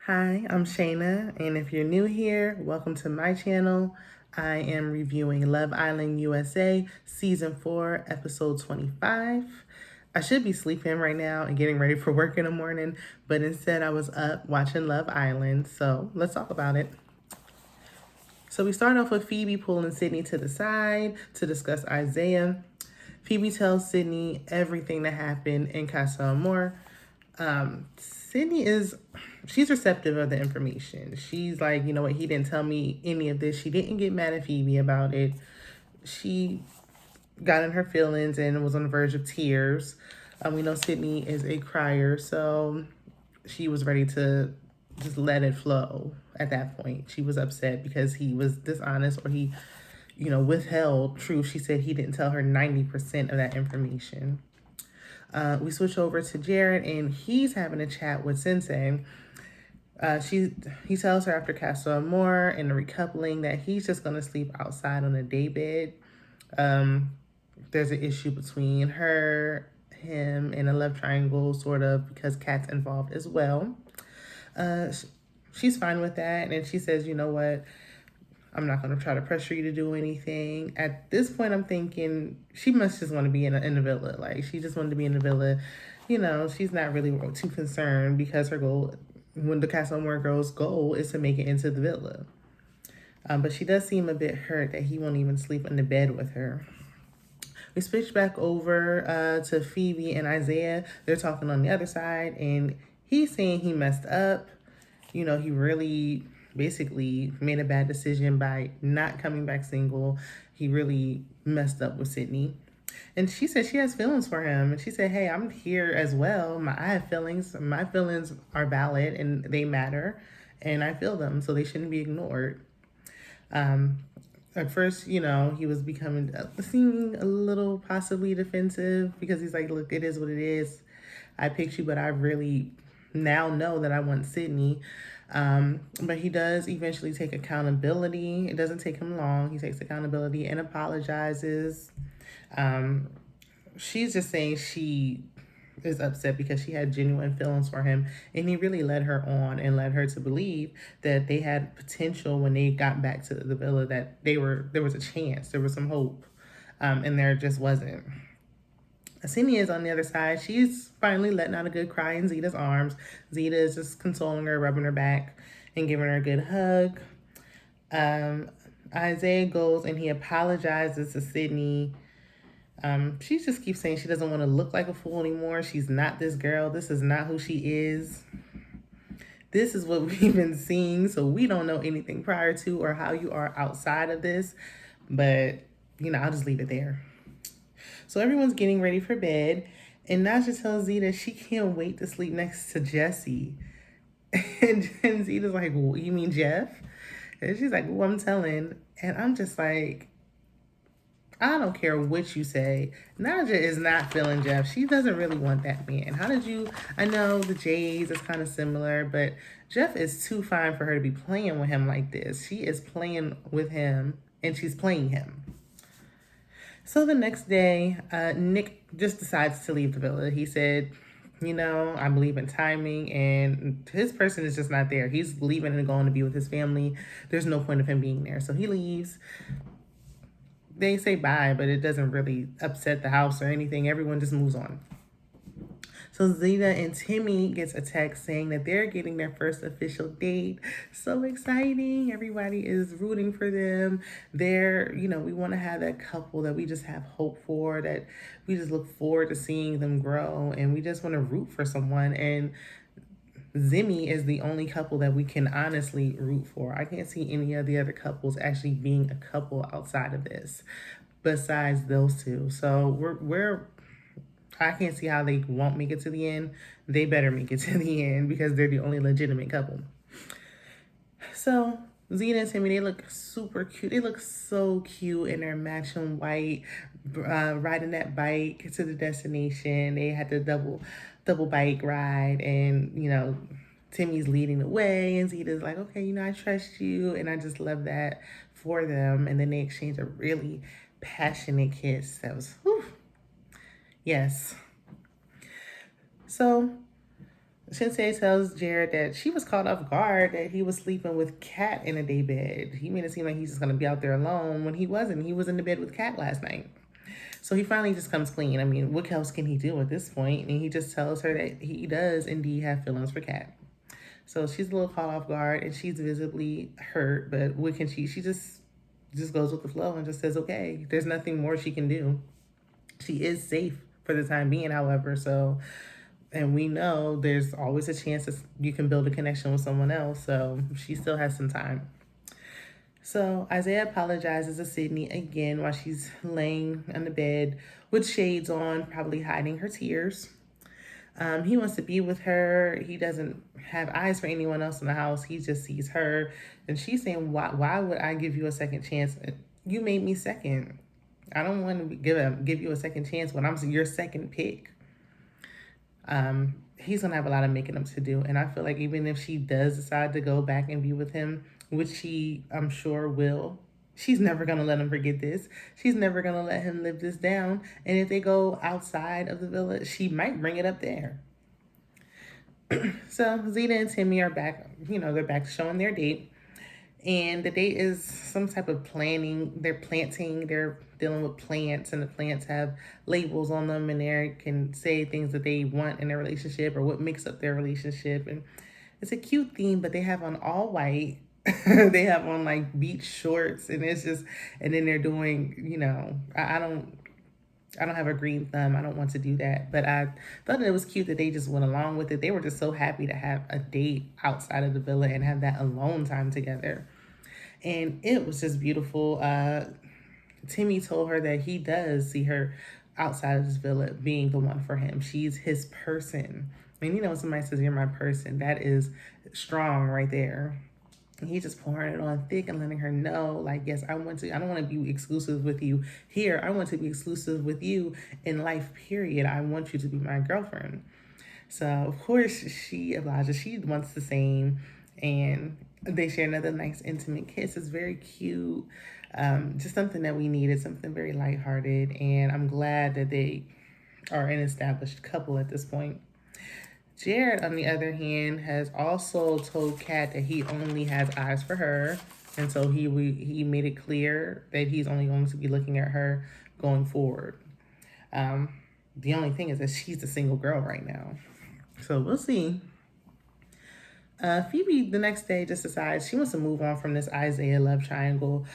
Hi, I'm Shayna, and if you're new here, welcome to my channel. I am reviewing Love Island USA Season 4, Episode 25. I should be sleeping right now and getting ready for work in the morning, but instead I was up watching Love Island, so let's talk about it. So we start off with Phoebe pulling Sydney to the side to discuss Isaiah. Phoebe tells Sydney everything that happened in Casa Amor. Sydney she's receptive of the information. She's like, you know what, he didn't tell me any of this. She didn't get mad at Phoebe about it. She got in her feelings and was on the verge of tears. We know Sydney is a crier, so she was ready to just let it flow at that point. She was upset because he was dishonest or he, withheld truth. She said he didn't tell her 90% of that information. We switch over to Jared, and he's having a chat with Sensei. He tells her after Casa Amor and the recoupling that he's just gonna sleep outside on a daybed. There's an issue between him, and a love triangle, sort of, because Kat's involved as well. Uh, she's fine with that, and she says, you know what, I'm not going to try to pressure you to do anything. At this point, I'm thinking she must just want to be in the villa. Like, she just wanted to be in the villa. She's not really too concerned because her goal, when the Casa Amor girl's goal, is to make it into the villa. But she does seem a bit hurt that he won't even sleep in the bed with her. We switch back over to Phoebe and Isaiah. They're talking on the other side, and he's saying he messed up. He really basically made a bad decision by not coming back single. He really messed up with Sydney. And she said she has feelings for him. And she said, hey, I'm here as well. I have feelings. My feelings are valid and they matter. And I feel them, so they shouldn't be ignored. At first, he was seeming a little possibly defensive because he's like, look, it is what it is. I picked you, but I really now know that I want Sydney. But he does eventually take accountability. It doesn't take him long. He takes accountability and apologizes. She's just saying she is upset because she had genuine feelings for him, and he really led her on and led her to believe that they had potential when they got back to the villa, that there was a chance, there was some hope, and there just wasn't. Asini is on the other side. She's finally letting out a good cry in Zeta's arms. Zeta is just consoling her, rubbing her back, and giving her a good hug. Isaiah goes and he apologizes to Sydney. She just keeps saying she doesn't want to look like a fool anymore. She's not this girl. This is not who she is. This is what we've been seeing, so we don't know anything prior to or how you are outside of this. But, I'll just leave it there. So everyone's getting ready for bed, and Naja tells Zeta she can't wait to sleep next to Jesse. And Zeta's like, well, you mean Jeff? And she's like, well, I'm telling. And I'm just like, I don't care what you say. Naja is not feeling Jeff. She doesn't really want that man. I know the Jays is kind of similar, but Jeff is too fine for her to be playing with him like this. She is playing with him, and she's playing him. So the next day, Nick just decides to leave the villa. He said, I believe in timing, and his person is just not there. He's leaving and going to be with his family. There's no point of him being there. So he leaves. They say bye, but it doesn't really upset the house or anything. Everyone just moves on. So Zeta and Timmy gets a text saying that they're getting their first official date. So exciting. Everybody is rooting for them. We want to have that couple that we just have hope for, that we just look forward to seeing them grow, and we just want to root for someone. And Zimmy is the only couple that we can honestly root for. I can't see any of the other couples actually being a couple outside of this, besides those two. So I can't see how they won't make it to the end. They better make it to the end because they're the only legitimate couple. So Zena and Timmy, they look super cute. They look so cute in their matching white, riding that bike to the destination. They had the double bike ride, and Timmy's leading the way, and Zeta's like, okay, I trust you, and I just love that for them. And then they exchange a really passionate kiss. That was, whew, yes. So Shinsei tells Jared that she was caught off guard that he was sleeping with Kat in a day bed. He made it seem like he's just gonna be out there alone when he wasn't. He was in the bed with Kat last night. So he finally just comes clean. I mean, what else can he do at this point? And he just tells her that he does indeed have feelings for Kat. So she's a little caught off guard and she's visibly hurt, but what can she? She just goes with the flow and just says, okay, there's nothing more she can do. She is safe for the time being, however, so and we know there's always a chance that you can build a connection with someone else, so she still has some time. So Isaiah apologizes to Sydney again while she's laying on the bed with shades on, probably hiding her tears. He wants to be with her. He doesn't have eyes for anyone else in the house. He just sees her. And she's saying, why would I give you a second chance? You made me second. I don't want to give you a second chance when I'm your second pick. He's going to have a lot of making up to do. And I feel like even if she does decide to go back and be with him, which she, I'm sure, will, she's never going to let him forget this. She's never going to let him live this down. And if they go outside of the villa, she might bring it up there. So Zeta and Timmy are back, they're back showing their date. And the date is some type of planting. They're dealing with plants, and the plants have labels on them, and they can say things that they want in their relationship or what makes up their relationship. And it's a cute theme, but they have on all white. They have on like beach shorts, and it's just, and then they're doing, I don't have a green thumb. I don't want to do that. But I thought it was cute that they just went along with it. They were just so happy to have a date outside of the villa and have that alone time together. And it was just beautiful. Timmy told her that he does see her outside of this villa being the one for him. She's his person. And when somebody says you're my person, that is strong right there. And he's just pouring it on thick and letting her know, like, yes, I don't want to be exclusive with you here. I want to be exclusive with you in life, period. I want you to be my girlfriend. So, of course, she obliges. She wants the same. And they share another nice, intimate kiss. It's very cute. Just something that we needed, something very lighthearted. And I'm glad that they are an established couple at this point. Jared, on the other hand, has also told Kat that he only has eyes for her. And so he made it clear that he's only going to be looking at her going forward. The only thing is that she's a single girl right now. So we'll see. Phoebe, the next day, just decides she wants to move on from this Isaiah love triangle.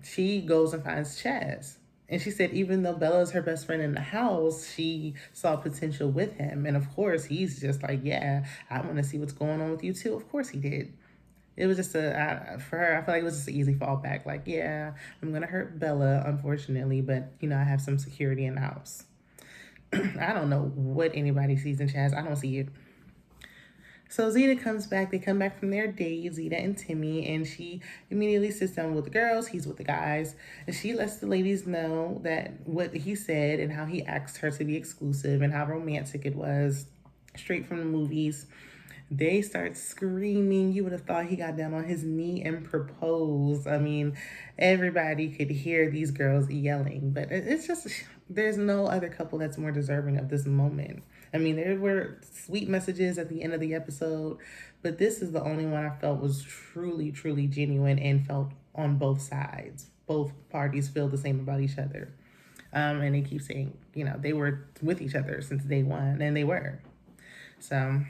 She goes and finds Chaz. And she said even though Bella is her best friend in the house, she saw potential with him. And of course, he's just like, yeah, I want to see what's going on with you too. Of course he did. It was just for her, I feel like it was just an easy fallback. Like, yeah, I'm going to hurt Bella, unfortunately, but, I have some security in the house. I don't know what anybody sees in Chaz. I don't see it. So Zeta comes back. They come back from their date, Zeta and Timmy, and she immediately sits down with the girls. He's with the guys. And she lets the ladies know that what he said and how he asked her to be exclusive and how romantic it was, straight from the movies. They start screaming. You would have thought he got down on his knee and proposed. I mean, everybody could hear these girls yelling. But it's just, there's no other couple that's more deserving of this moment. I mean, there were sweet messages at the end of the episode, but this is the only one I felt was truly, truly genuine and felt on both sides. Both parties feel the same about each other. And they keep saying, they were with each other since day one, and they were. So,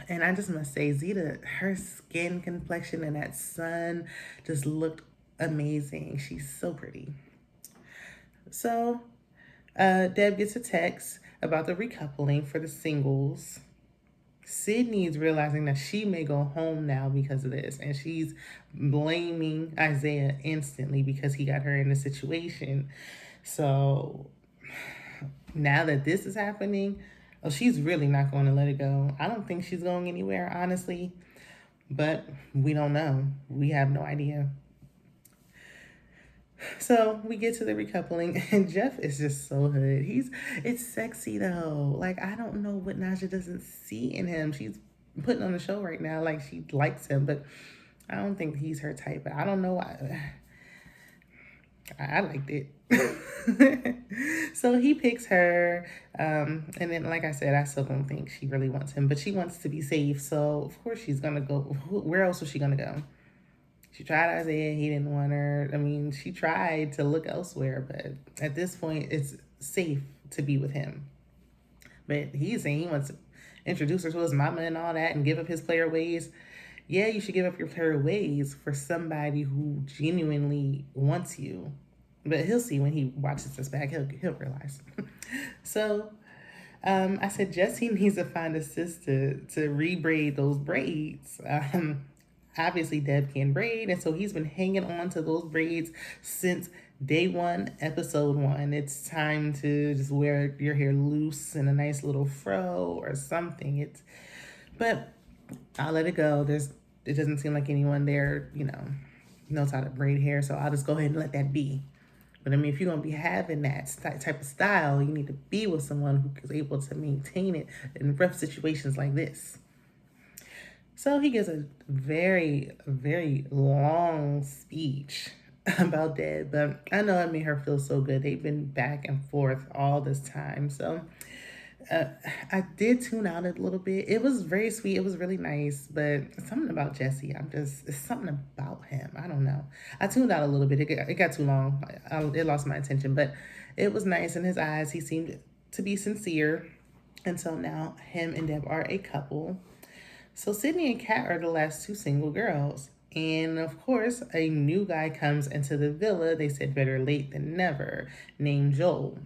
and I just must say, Zeta, her skin complexion and that sun just looked amazing. She's so pretty. So, Deb gets a text about the recoupling for the singles. Sydney is realizing that she may go home now because of this, and she's blaming Isaiah instantly because he got her in the situation. So now that this is happening, she's really not going to let it go. I don't think she's going anywhere, honestly, but we don't know. We have no idea. So we get to the recoupling, and Jeff is just so hood. It's sexy though. Like, I don't know what Naja doesn't see in him. She's putting on the show right now like she likes him, but I don't think he's her type. But I don't know why. I liked it. So he picks her, and then, like I said, I still don't think she really wants him, but she wants to be safe. So of course she's gonna go. Where else was she gonna go? She tried Isaiah, he didn't want her. I mean, she tried to look elsewhere, but at this point, it's safe to be with him. But he's saying he wants to introduce her to his mama and all that and give up his player ways. Yeah, you should give up your player ways for somebody who genuinely wants you. But he'll see when he watches this back, he'll realize. So I said Jesse needs to find a sister to rebraid those braids. Obviously, Deb can braid, and so he's been hanging on to those braids since day one, episode one. It's time to just wear your hair loose in a nice little fro or something. But I'll let it go. It doesn't seem like anyone there, knows how to braid hair, so I'll just go ahead and let that be. But I mean, if you're gonna be having that type of style, you need to be with someone who is able to maintain it in rough situations like this. So he gives a very, very long speech about Deb, but I know it made her feel so good. They've been back and forth all this time. So uh, I did tune out a little bit. It was very sweet. It was really nice, but something about Jesse, it's something about him. I don't know. I tuned out a little bit. It got too long. It lost my attention, but it was nice in his eyes. He seemed to be sincere. And so now him and Deb are a couple. So Sydney and Kat are the last two single girls. And of course, a new guy comes into the villa. They said better late than never, named Joel.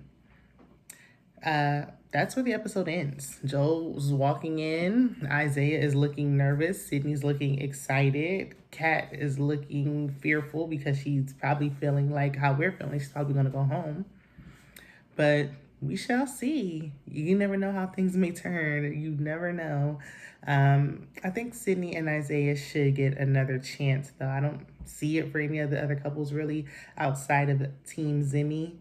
That's where the episode ends. Joel's walking in. Isaiah is looking nervous. Sydney's looking excited. Kat is looking fearful because she's probably feeling like how we're feeling. She's probably going to go home. But we shall see. You never know how things may turn. You never know. I think Sydney and Isaiah should get another chance, though. I don't see it for any of the other couples, really, outside of Team Zimmy.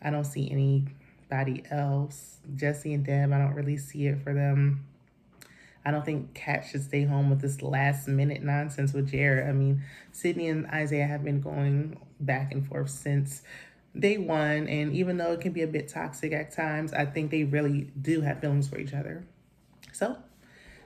I don't see anybody else. Jesse and Deb, I don't really see it for them. I don't think Kat should stay home with this last minute nonsense with Jared. I mean, Sydney and Isaiah have been going back and forth since day one, and even though it can be a bit toxic at times, I think they really do have feelings for each other. So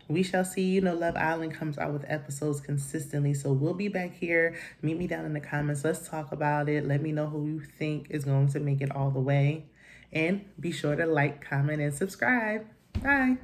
we shall see. Love Island comes out with episodes consistently, so we'll be back here. Meet me down in the comments. Let's talk about it. Let me know who you think is going to make it all the way, and be sure to like, comment, and subscribe. Bye.